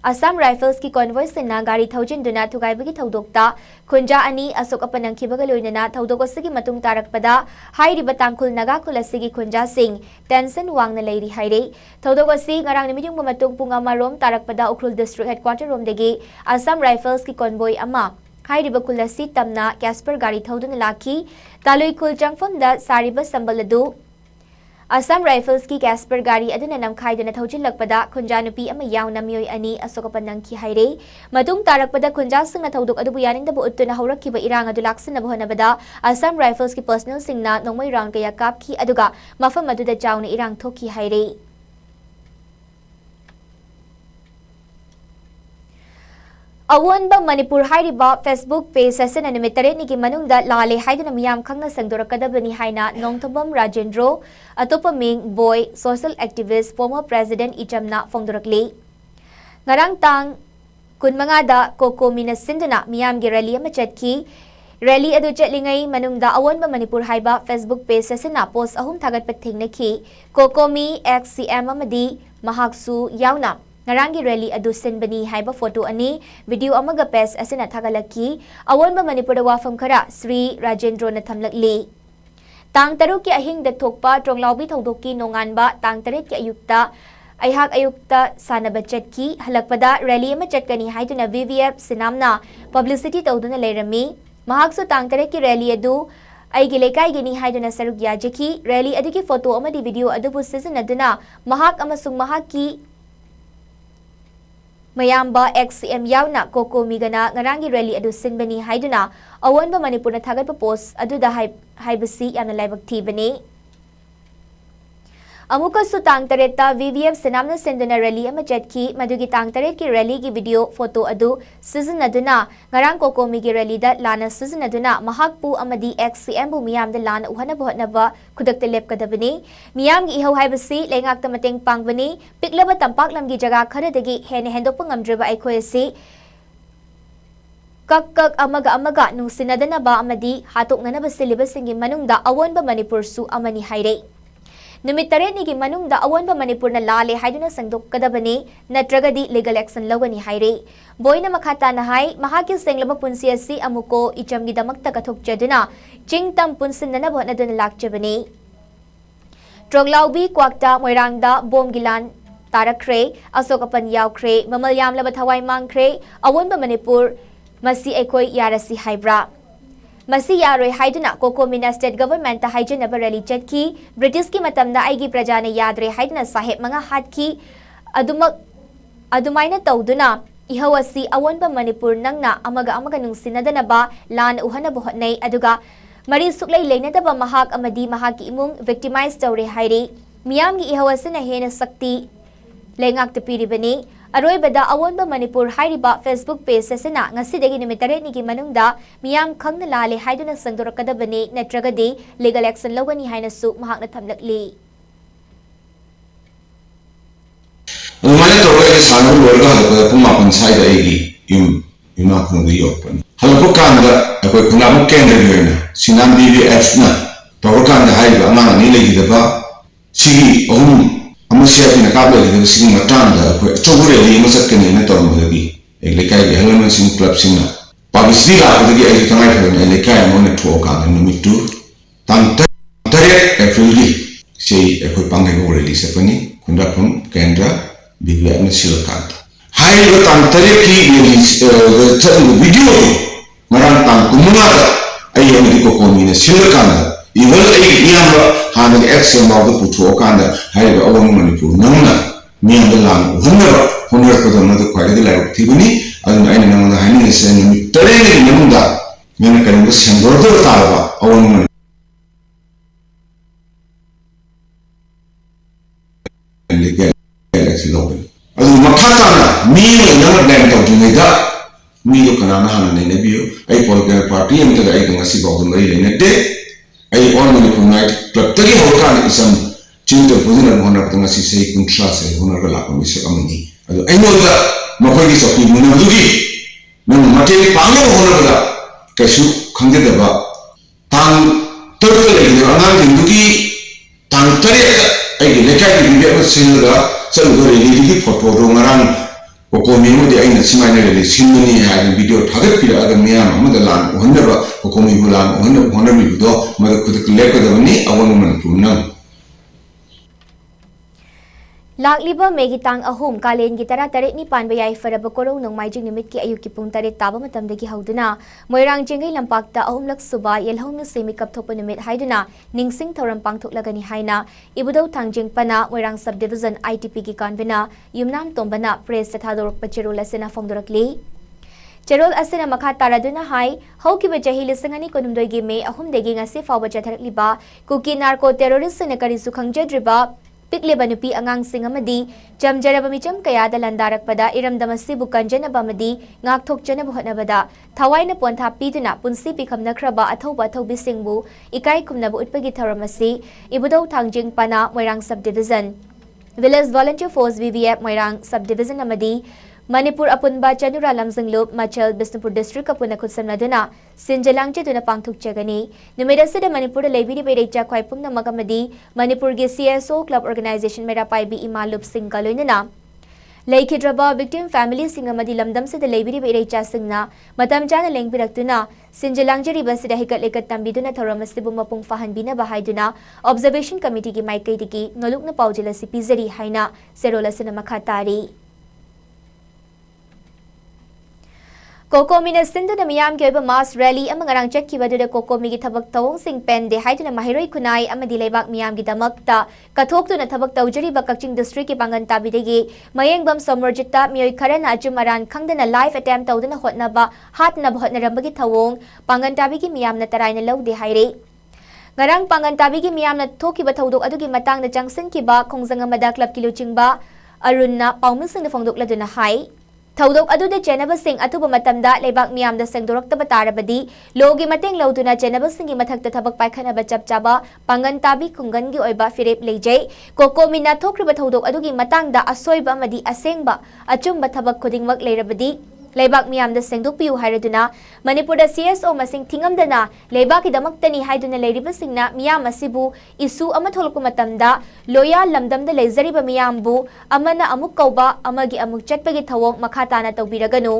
Assam Rifles ki convoy sina gari thoujin duna thugaibagi thodokta khunja ani asok apanang khibaga loinana thodok asigi matung tarakpada hairiba tangkhul naga kulasigi khunja sing tension wangna leiri haire thodok asi ngarang nimijung matung punga marom tarakpada Ukrul district headquarter rom degi Assam Rifles ki convoy ama hairiba kulasi tamna Casper gari thoduna lakhi Taloi Khul jangfam da sariba sambaladu Assam Rifles ki Casper gari aduna namkhai dana thojin lakpada khunja nupi ama yauna mioi ani asokapan nang ki haire matung tarakpada khunja singna thodok adubu yaning dabu uttuna haurakkiba irang adu laksana bohanabada Assam Rifles ki personal singna nongmai round kaya kap ki aduga mafam aduda chawna irang thoki haire Awonba Manipur hairiba Facebook page asin animitare ni ki manungda lale haidana miyam khangna sangdorakadabani haina Nongthobam Rajendro atopa ming boy social activist former president ichamna fongdorakli ngarang tang kunmanga da koko minas sindana miyam gi rally ama chatki rally adu chatlingai manungda Awonba Manipur haiba Facebook page asina post ahum thagat pathingna ki koko mi XCM amadi mahaksu yauna Narangi rally adu sinbani haiba photo ani video amaga pes asina thagalaki Awonba Manipur wafam khara Sri Rajendro na thamlakli Tang taruk ki ahing da thokpa tronglawbi thodoki nonganba tang taret ki ayukta ayukta sanaba chatki halakpada rally ama chatkani haiduna VVF sinamna publicity tawduna leirami mahaksu tang taret ki rally adu aigi lekai gini haiduna saruk yajaki rally adu ki photo amadi video adu bu sizinaduna mahak amasung mahaki Mayamba XCM yauna koko migana ngarangi rally adu sinbani haiduna Awonba Manipur na thagat pa post adu da haibasi yana laibak thibani Amuka su tang tareta VVF sinamna senduna rally ama jetki madugi tang taret ki rally ki video photo adu season aduna ngarang koko migi rally da lana season aduna mahakpu amadi XCM bu miyam da lana uhana bohna ba khudakta lepkadabani miyam gi ihau haibasi lengak ta mateng pangbani piklaba tampak lamgi jaga khara dagi hene hendopang amdreba aikhoi si kak amaga nungsinadana ba amadi hatoknana ba syllabus-ingi manungda Awonba Manipur su amani haire Numit taret ni ki manungda Awonba Manipur na lale haiduna sangdok kadabani natragadi legal action lawani haire boy na makhata na hai mahakil senglama punsi asi amuko ichamgi damakta kathokjaduna chingtam punsin na nabot na dun lakjabani Troglawbi kwakta moirangda bomgilan tarakre asokapan yawkre mamalyam laba thawai mangkre Awonba Manipur masi ekoi yarasi haibra Masi yaroi haiduna koko mina state government ta haijana barali chatki British ki matamda aigi prajana yadre haiduna saheb manga hatki adumaina tawduna ihawasi Awonba Manipur nangna amaga nungsinadana ba lan uhana bohotnai aduga mari suklai leinadaba mahak amadi mahaki imung victimized tawre haire miyamgi ihawasina hena sakti lengak tapiribani Aroy bada Awonba Manipur hairiba Facebook page asina ngasidagi nimitare ni ki manungda miyam khangna lale haiduna sangdorakadabani natragadi legal action lawani haina su mahakna thamlakli Umane tawai sanu lorga halpa puma pansai da egi ima khungu yokpan halpa kanda akoi khungamu kendra yoina sinam BVF na tawakanda haiba amana ni legi daba sigi Amasya pinakabla dito sing matanda ko chogure li masakani na tormo dagi lekai ge halaman sing club sing na publicity la dagi ai tangai ko ne lekai mo ne tho ka ne mitu tan tare April sei ko pangai ko release pani kunda pun kendra bigla na silakan hai ko tan tare ki video marang tan kumuna ai yo ni ko ko ni silakan even हाँ action पुथोकान अवंग Manpur नौना मियाम लांग उहनब होनरकदम खाई like थीबनी नंगे तरेंगे मैंने कहीं सेंदोर ताब अवंग ब्लैन तौद्रीदा मीदो कनाना हाँ नैनबीयू political party मरी लेनते all Manipur night club तक होकान इसम चिंत पुजन होना से कुंट्रा से होना लाप मिसकनी मखोगी चौकी मुनबी नंग मटे पांग होना कैसु खंगदब तांग तरुक अनांगी तांग तरे लेखाई चलुदी फोटो कोकोमी सिंगनी है वीडियो थागत मैम लान उहनब कोकोमी लान होनबीदो मद खुद लेपदबनी अवंग मनपुर नंग लाक्लिबा मेगी तांग अहुम कालेन की तरा तरेट नि पानबा याई फरब कोरो नोंमाइजिंग निमित की अयुक की पुंग तरेट ताबा मतमदगी हौदुना मोइरांग जेंगै लंपाक्ता अहुमलक सुबा येलहौम सेमी कपथोप निमित हाइदुना निंगसिंग थौरम पांगथोकलगनी हाइना इबुदौ थांजिंग पना मोइरांग सब डिवीजन आईटीपी की कन्वेनर युमनाम तोंबना प्रेस तथादोरक पचेरोल असेना फोंदोरकली चेरोल असेना मखा तारादुना हाई हौकिबा चही लिसंगनी कोनुमदोइगी मे अहुम देगी ngasi फावबा चथरकलिबा कुकी नार्को टेररिस्ट ने करिसु खंगजद्रिबा पिकलेबा नुपी अगांगसिंग अमदी चमजरबा मिचम कयादा लंदारकपदा इरमदमसिबु कंजनबा अमदी ngakthokjanaba hotnabada thawaiना पोंथा पीदुना पुंसी पिखमनख्रबा अथौबा थौबिसिंगबु इकाई खुमनबु उत्पगी थरमसी इबुदौ थांजिंग पना Moirang sub division village volunteer force VVF Moirang sub division अमदी मणिपुर अपुनबा चनुरा लमजिंगलुप मचल बिष्णुपुर डिस्ट्रिक्ट अपुना खुदसमनदुना सिंजलांगचेदुना पांगथोकचगनी नुमिदसिदा मणिपुर लेबिरी बेरेचा ख्वाइपुमना मगमदी मणिपुर गे सीएसओ क्लब ऑर्गेनाइजेशन मेरा पाइबी इमालुप सिंह का लोइनना लेखिद्रबा विक्टिम फैमिली सिंह अमदी लमदमसिदा लेबिरी बेरेचा सिंहना मतम चाना लेंगबिरक्तुना सिंजलांगजरिबसिदा हिकत लेकत तंबिदुना थौरमसिबु मपुंग फाहनबिना हाइदुना ऑब्जर्वेशन कमिटी की माइकैदगी नोलुकना पाउजिलसि पिजरी हाइना सेरोलसना मखा तारी कोकोमी सिंधुना मियाम के मास रैली अमंगरांग चक्कीबदुदा कोकोमी की थबक तवोंग सिंह पेंदे हाइदुना महिरोई खुनाई अमदी लेबाक मियाम की दमकता कथोक्तुना थबक तौजरिबा कक्चिंग डिस्ट्रिक्ट की पांगन ताबिदेगी मयेंगबम समरजिता मियोई खरना अचुमरान खंगदना लाइफ अटेम्प्ट तौदुना होतनबा हातनबा होतनरंबगी थवोंग पांगन ताबिगी मियामना तराइना लौदे हाइरे ngarang pangan tabi gi miyamna thokiba thodok adugi matangda changsinkiba khongjang amada club ki luchingba arunna paumsing na phongdokladuna hai थौदोक अदुदे चेनबा सिंह अथुबा मतमदा लेबाक मियामदा सेंगदोरक्तबा तारबदी लोगी मतेंग लौदुना चेनबा सिंगी मथक्ता थबक पाइखनबा चपचाबा पांगन ताबी खुंगनगी ओइबा फिरेप लेजै कोकोमिना थोक्रिबा थौदोक अदुगी मतंगदा असोइबा अमदी असेंगबा अचुम्बा थबक खुदिंगमक लेरबदी लेबाक मियामदा सेंगदोकपियु हाइरदुना मणिपुरदा सीएसओ मसिंग थिंगमदना लेबाकी दमक्तनी हाइदुना लेरिबा सिंगना मियाम असिबु इसु अमा थोलकु मतमदा लोया लमदमदा लेजरिबा मियामबु अमना अमुक कौबा अमगी अमुक चटपगी थवोंग मखाताना तौबिरगनु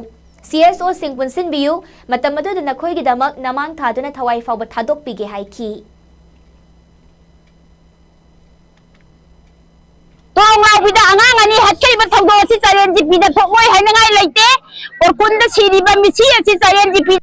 सीएसओ सिंग पुनसिनबियु मतमदुदा नखोइगी दमक नमांग थादुना थवाई फावबा थादोकपिगे हाइखी तो बिदा अंगांग अनि हटकरिबा थौदो सि चारेन जिपिदा थोय हाइनगाय लैते और कुंदा सिरिबा मिसी सि चारेन जिपि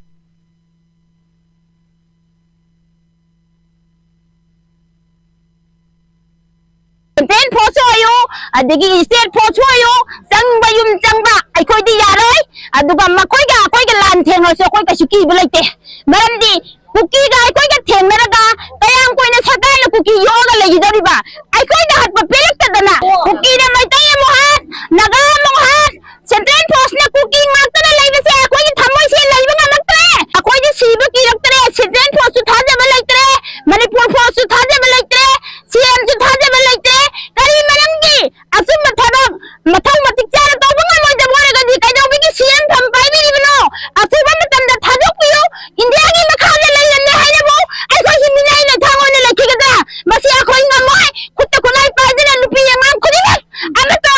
टेन फोसोयो अदगी स्टेट फोसोयो चंगबा युम चंगबा अखोइदी यारोय अदुगा मखोइगा अखोइगा लान थेंगसो अखोइ कछु किबा लैते मरमदी कुकी गा अखोइगा थेंगनरगा कयांग कोइना सरकारना कुकी योगा लेगिदरिबा अखोइदा हटपा पेलक्तदना कुकी ना मैतै मोहात नगा मोहात सेंट्रल फोर्स ने कुकी मातना लैबसे अखोइगी थमोइ से लैबा नमक्तरे अखोइदी सीबा किरक्तरे सेंट्रल फोर्स सु थाजेबा लैतरे मणिपुर फोर्स सु थाजेबा लैतरे सीएम सु थाजेबा लैतरे करी मरंगी असुम थबक मथौ मतिक चारा तौबा ngमोइदा बोरगदी कैदौबिगी सीएम थम पाइबिरिबनो असुबा मतमदा थादोकपियो इंडिया की मखाले लैरने हाइनबो अखोइगी मिनाइना थांगोना लखिगदा मसी अखोइ ngमोइ खुत्ता खुनाइ पादना लुपि यंगाम खुदिबा अमत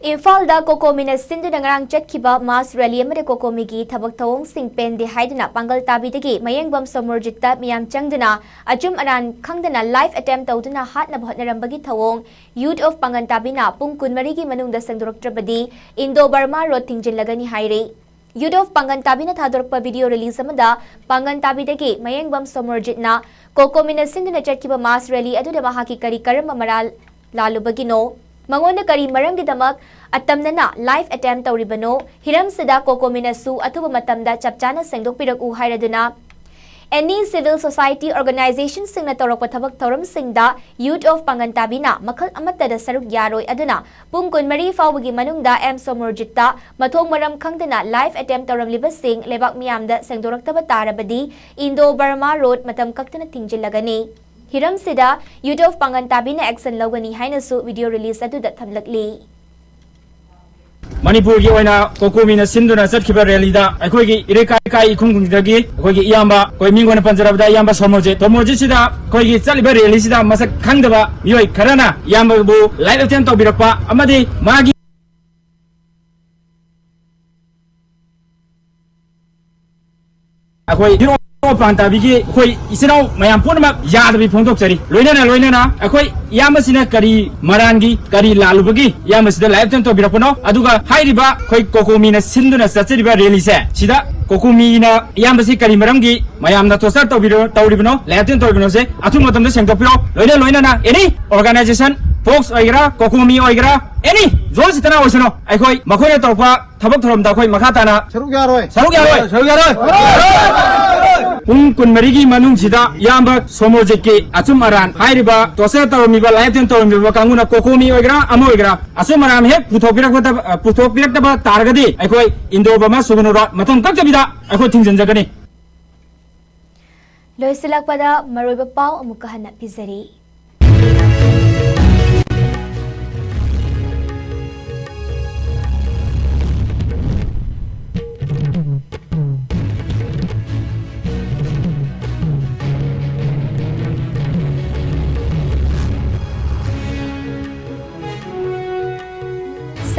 Imphal da Kokomina Sindu Nangrang Chetkiba Mass Rally Amade Kokomigi Tabak Tawong Sing Pen de Haidana Pangal Tabidagi Mayangbam Somorjita Miyam Changdana Ajum Aran Kangdana live attempt Taudana Hatna Bhotnarambagi Tawong Youth of Pangan Tabina Pung Kunmarigi Manung da Sangdurok Trabadi Indo Burma Road Tingjin Lagani Haire Youth of Pangan Tabina Thadorpa video release amada Pangan Tabidagi Mayangbam Somorjitna Kokomina Sindu na Chetkiba Mass Rally Aduda Mahaki Kari Karamba Maral Lalubagino Mangona kari maramgi damak atamna na live attempt tauribano hiram sida kokomina su atuba matamda chapchana sengdok pirak u hairaduna any civil society organization singna torok pathabak thoram singda youth of pangantabina makhal amatta da saruk yaroi aduna pung kunmari fawgi manungda m somorjitta mathong maram khangdana live attempt tauram liba sing lebak miyamda sengdorak taba tarabadi Indo Burma Road matam kaktana tingjilagani Hiram Sida, Youth of Pangantabina Action Logani Hainasu video release adu that Tamlakli. Manipur gi oina Kokomina Sinduna Zatkiba Relida, Akogi Irekai Kungdagi, Kogi Yamba, Koimingona Panjarabda Yamba Somoje, Tomoji Sida, Kogi Saliba Relisida, Masak Kangdaba, Yoi Karana, Yamba Bu, Light of Tento Birapa, Amadi, Magi. Akoi Pantabigi, Koi Isino, Mayampuna, Yadabi Pontoxeri, Loina, Akoi Yamasina Kari Marangi, Kari Lalubagi, Yamas the Lifetime to Birapono, Aduga, Hairiba, Koi Kokomina Sinduna Satsiriba Relise, Sida, Kokomina, Yamasi Kari Marangi, Mayam Tosa Tauribino, Latin Torbinose, Atumatam the Sentopio, Loina, any organization, folks Oigra, Kokomi Oigra, any, Jositana Osano, Akoi, Makona Topa, Tabak Dakoi Makatana, Sarugaro. Kun Marigi Manung Sida, Yamba, Somojeki, Asumaran, Hairiba, Toseta Miba, Latin Tomiba, Kanguna, Kokomi Oigra, Amoigra, Asumaram Hep, Putopiraba, Targadi, Akoi, Indo Bama, Sugunura, Matam Kakabida, Ako Things in Jagani. Loisilak pada Maruba Pau Mukahana Pizari.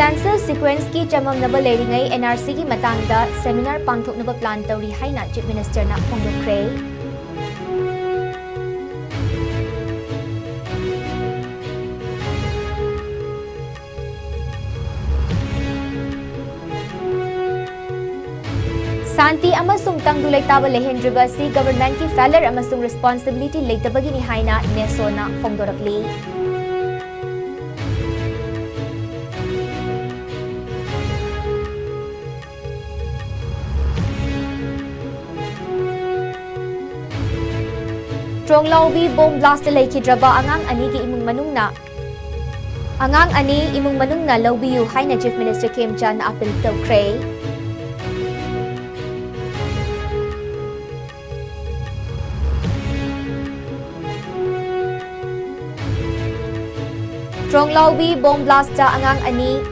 Census sequence ki chamam naba leringai NRC ki matangda seminar pangthok naba plan tauri haina Chief Minister na phongdokre Santi amasung tangdulay taba lehendriba si government ki failure amasung responsibility leitabagi ni haina neso na phongdorakli Tronglaubi bomb blast leki draba angang ani ki imung manung na laubi yu haina Chief Minister Kim Chan na apil tawkre Tronglaubi bomb blast angang ani